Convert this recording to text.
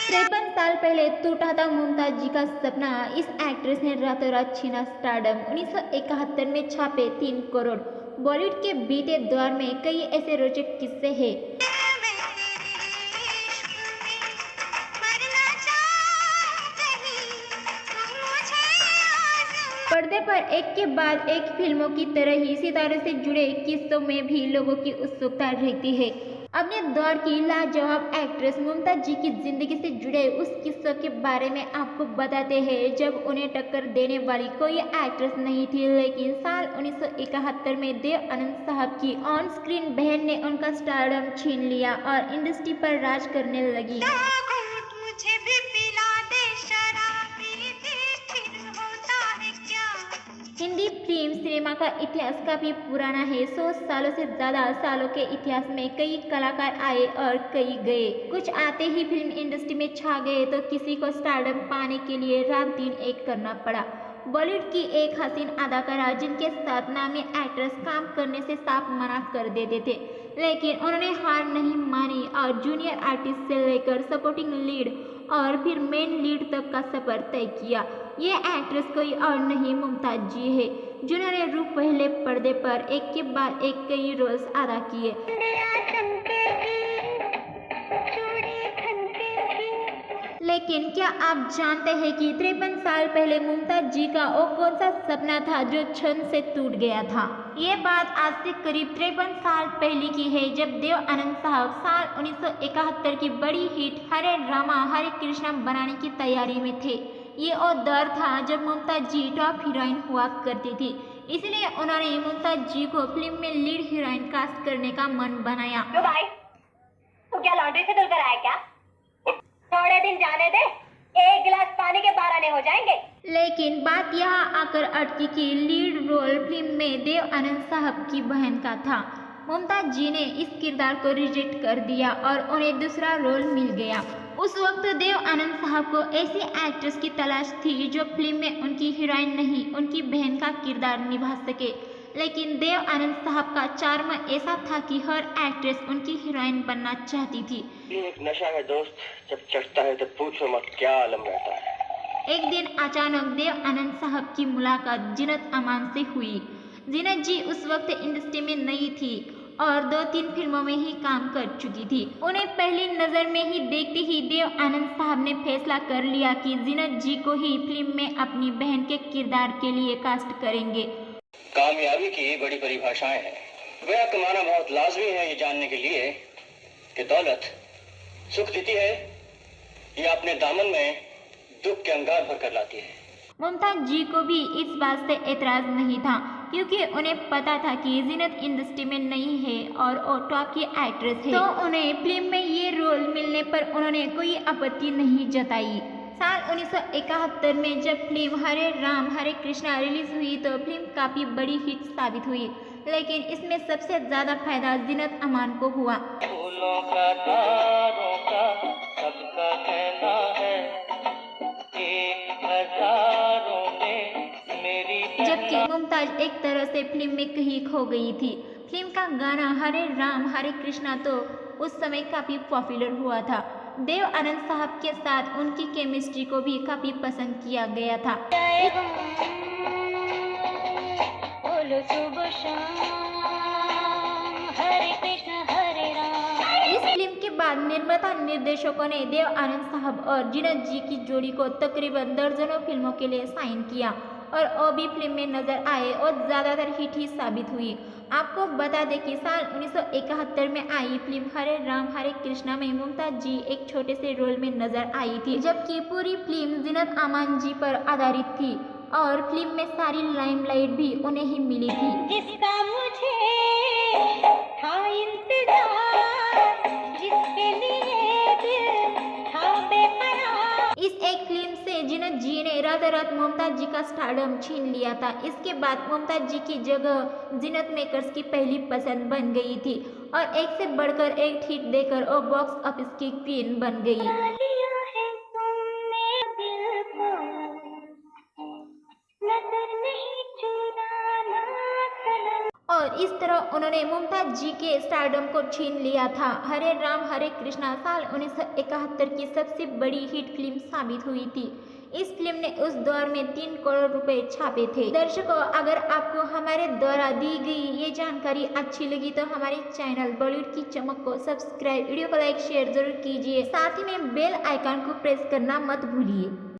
53 साल पहले टूटा था मुमताज जी का सपना। इस एक्ट्रेस ने रातों रात छीना स्टारडम। 1971 में छापे 3 करोड़। बॉलीवुड के बीते दौर में कई ऐसे रोचक किस्से हैं। पर्दे पर एक के बाद एक फिल्मों की तरह ही सितारों से जुड़े किस्सों में भी लोगों की उत्सुकता रहती है। अपने दौर की लाजवाब एक्ट्रेस मुमताज जी की जिंदगी से जुड़े उस किस्सों के बारे में आपको बताते हैं जब उन्हें टक्कर देने वाली कोई एक्ट्रेस नहीं थी। लेकिन साल 1971 में देव आनंद साहब की ऑन स्क्रीन बहन ने उनका स्टारडम छीन लिया और इंडस्ट्री पर राज करने लगी। हिंदी फिल्म सिनेमा का इतिहास काफी पुराना है। 100 सालों से ज्यादा सालों के इतिहास में कई कलाकार आए और कई गए। कुछ आते ही फिल्म इंडस्ट्री में छा गए तो किसी को स्टारडम पाने के लिए रात दिन एक करना पड़ा। बॉलीवुड की एक हसीन अदाकारा जिनके साथ नामी एक्ट्रेस काम करने से साफ मना कर देते थे, लेकिन उन्होंने हार नहीं मानी और जूनियर आर्टिस्ट से लेकर सपोर्टिंग लीड और फिर मेन लीड तक का सफर तय किया। ये एक्ट्रेस कोई और नहीं मुमताज जी है, जिन्होंने रूप पहले पर्दे पर एक के बाद एक कई रोल्स अदा किए। लेकिन क्या आप जानते हैं कि 53 साल पहले मुमताज जी का वो कौन सा सपना था जो क्षण से टूट गया था? ये बात आज से करीब 53 साल पहले की है, जब देव आनंद साहब साल 1971 की बड़ी हिट हरे रामा हरे कृष्णा बनाने की तैयारी में थे। ये वो दौर था जब मुमताज जी टॉप हीरोइन हुआ करती थी, इसलिए उन्होंने मुमताज जी को फिल्म में लीड हीरोइन कास्ट करने का मन बनाया। तो भाई, तू क्या लॉन्ड्री से धुलकर आया क्या? थोड़े दिन जाने दे, एक गिलास पानी के 12 आने हो जाएंगे। लेकिन बात यहाँ आकर अटकी कि लीड रोल फिल्म में देव आनंद साहब की बहन का था। मुमताज जी ने इस किरदार को रिजेक्ट कर दिया और उन्हें दूसरा रोल मिल गया। उस वक्त देव आनंद साहब को ऐसी एक्ट्रेस की तलाश थी जो फिल्म में उनकी हीरोइन नहीं उनकी बहन का किरदार निभा सके। लेकिन देव आनंद साहब का चार्म ऐसा था कि हर एक्ट्रेस उनकी हीरोइन बनना चाहती थी। एक नशा है दोस्त, जब चढ़ता है तो पूछो मत क्या आलम रहता है। एक दिन अचानक देव आनंद साहब की मुलाकात जीनत अमान से हुई। जीनत जी उस वक्त इंडस्ट्री में नई थी और 2-3 फिल्मों में ही काम कर चुकी थी। उन्हें पहली नजर में ही देखते ही देव आनंद साहब ने फैसला कर लिया कि जीनत जी को ही फिल्म में अपनी बहन के किरदार के लिए कास्ट करेंगे। कामयाबी की बड़ी परिभाषाएं हैं। रुपया कमाना बहुत लाजमी है ये जानने के लिए कि दौलत सुख देती है या अपने दामन में दुख के अंगार भर कर लाती है। मुमताज जी को भी इस बात से एतराज नहीं था, क्योंकि उन्हें पता था कि जीनत इंडस्ट्री में नहीं है और वो टॉप की एक्ट्रेस है, तो उन्हें फिल्म में ये रोल मिलने पर उन्होंने कोई आपत्ति नहीं जताई। साल 1971 में जब फिल्म हरे राम हरे कृष्णा रिलीज हुई तो फिल्म काफी बड़ी हिट साबित हुई, लेकिन इसमें सबसे ज्यादा फायदा जीनत अमान को हुआ। फूलों का तारों का सबका कहना है, एक हजारों में मेरी जबकि मुमताज एक तरह से फिल्म में कहीं खो गई थी। फिल्म का गाना हरे राम हरे कृष्णा तो उस समय काफी पॉपुलर हुआ था। देव आनंद साहब के साथ उनकी केमिस्ट्री को भी काफी पसंद किया गया था। इस फिल्म के बाद निर्माता निर्देशकों ने देव आनंद साहब और जीनत जी की जोड़ी को तकरीबन दर्जनों फिल्मों के लिए साइन किया और वो भी फिल्म में नजर आए और ज्यादातर हिट ही साबित हुई। आपको बता दें कि साल 1971 में आई फिल्म हरे राम हरे कृष्णा में मुमताज जी एक छोटे से रोल में नजर आई थी, जबकि पूरी फिल्म जीनत अमान जी पर आधारित थी और फिल्म में सारी लाइमलाइट भी उन्हें ही मिली थी। जिसका मुझे था इंतजार, जिसके लिए दिल था बेकरार। इस एक फिल्म से जीनत जी ने रातों रात मुमताज जी का स्टारडम छीन लिया था। इसके बाद मुमताज जी की जगह जीनत मेकर्स की पहली पसंद बन गई थी और एक से बढ़कर एक हिट देकर वो बॉक्स ऑफिस की क्वीन बन गई। और और इस तरह उन्होंने मुमताज जी के स्टारडम को छीन लिया था। हरे राम हरे कृष्णा साल 1971 की सबसे बड़ी हिट फिल्म साबित हुई थी। इस फिल्म ने उस दौर में 3 करोड़ रुपए छापे थे। दर्शकों, अगर आपको हमारे द्वारा दी गई ये जानकारी अच्छी लगी तो हमारे चैनल बॉलीवुड की चमक को सब्सक्राइब, वीडियो को लाइक शेयर जरूर कीजिए। साथ ही में बेल आइकन को प्रेस करना मत भूलिए।